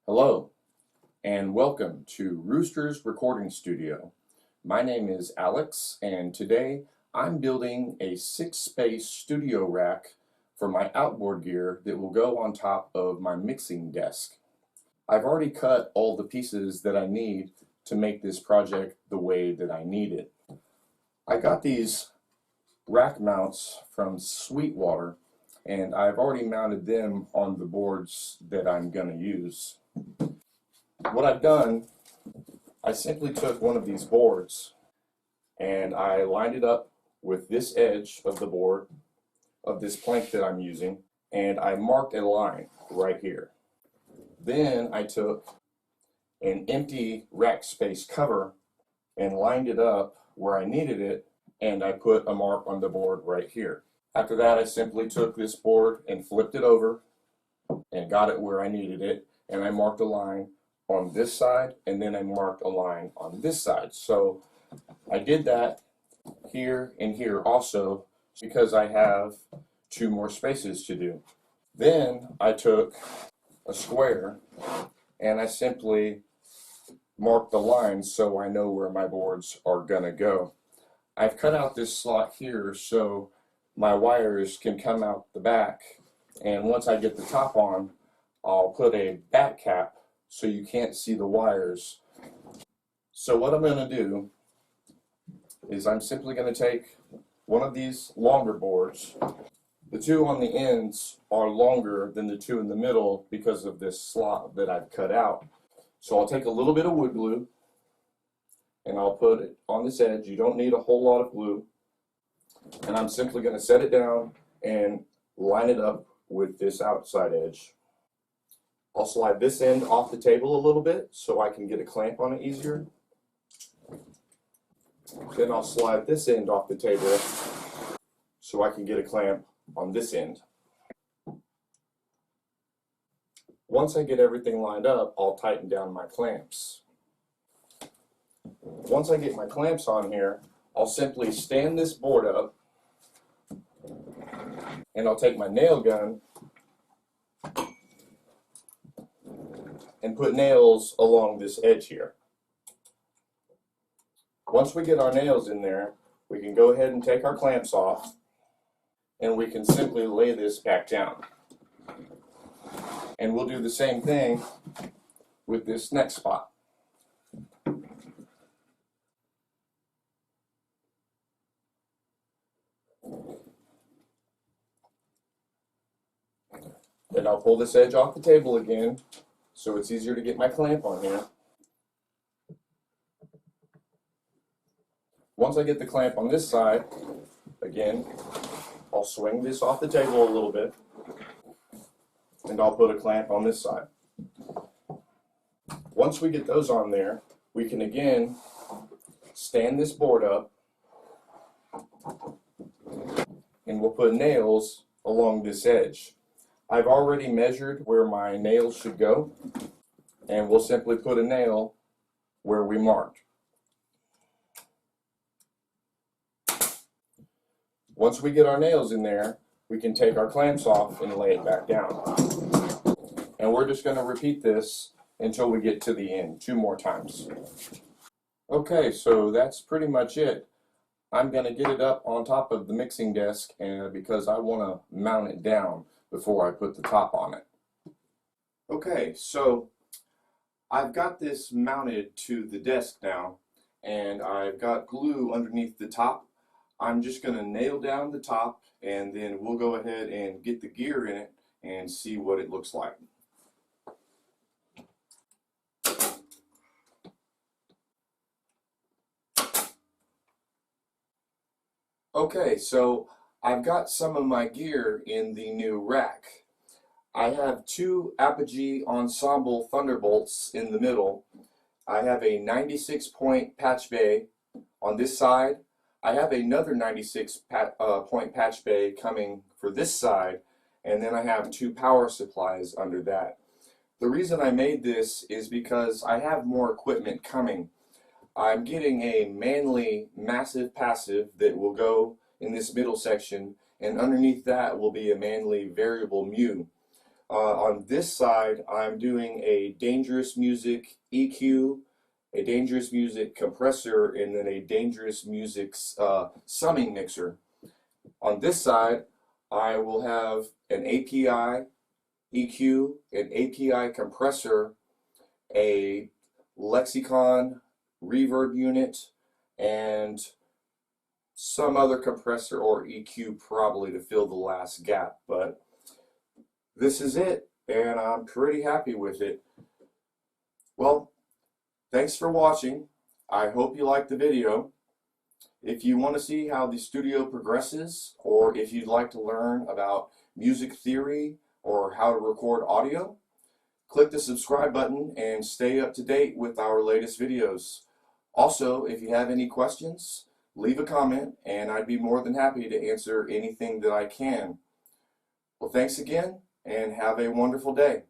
Hello, and welcome to Rooster's Recording Studio. My name is Alex, and today I'm building a 6-space studio rack for my outboard gear that will go on top of my mixing desk. I've already cut all the pieces that I need to make this project the way that I need it. I got these rack mounts from Sweetwater, and I've already mounted them on the boards that I'm going to use. What I've done, I simply took one of these boards and I lined it up with this edge of the board, of this plank that I'm using, and I marked a line right here. Then I took an empty rack space cover and lined it up where I needed it, and I put a mark on the board right here. After that, I simply took this board and flipped it over and got it where I needed it, and I marked a line on this side, and then I marked a line on this side. So I did that here and here also because I have 2 more spaces to do. Then I took a square and I simply marked the lines so I know where my boards are gonna go. I've cut out this slot here so my wires can come out the back, and once I get the top on, I'll put a back cap so you can't see the wires. So what I'm going to do is I'm simply going to take one of these longer boards. The 2 on the ends are longer than the 2 in the middle because of this slot that I've cut out. So I'll take a little bit of wood glue and I'll put it on this edge. You don't need a whole lot of glue. And I'm simply going to set it down and line it up with this outside edge. I'll slide this end off the table a little bit so I can get a clamp on it easier. Then I'll slide this end off the table so I can get a clamp on this end. Once I get everything lined up, I'll tighten down my clamps. Once I get my clamps on here, I'll simply stand this board up and I'll take my nail gun and put nails along this edge here. Once we get our nails in there, we can go ahead and take our clamps off and we can simply lay this back down. And we'll do the same thing with this next spot. Then I'll pull this edge off the table again so it's easier to get my clamp on here. Once I get the clamp on this side, again, I'll swing this off the table a little bit and I'll put a clamp on this side. Once we get those on there, we can again stand this board up and we'll put nails along this edge. I've already measured where my nails should go, and we'll simply put a nail where we marked. Once we get our nails in there, we can take our clamps off and lay it back down. And we're just going to repeat this until we get to the end 2 more times. Okay, so that's pretty much it. I'm going to get it up on top of the mixing desk because I want to mount it down before I put the top on it. Okay, so I've got this mounted to the desk now, and I've got glue underneath the top. I'm just going to nail down the top, and then we'll go ahead and get the gear in it and see what it looks like. Okay, so I've got some of my gear in the new rack. I have 2 Apogee Ensemble Thunderbolts in the middle. I have a 96-point patch bay on this side. I have another 96-point patch bay coming for this side, and then I have 2 power supplies under that. The reason I made this is because I have more equipment coming. I'm getting a Manly massive passive that will go in this middle section, and underneath that will be a Manly variable mu. On this side, I'm doing a dangerous music EQ, a dangerous music compressor, and then a dangerous music summing mixer. On this side, I will have an API EQ, an API compressor, a Lexicon reverb unit, and some other compressor or EQ probably to fill the last gap. But this is it, and I'm pretty happy with it. Well, thanks for watching. I hope you liked the video. If you want to see how the studio progresses, or if you'd like to learn about music theory or how to record audio, click the subscribe button and stay up to date with our latest videos. Also, if you have any questions, leave a comment and I'd be more than happy to answer anything that I can. Well, thanks again and have a wonderful day.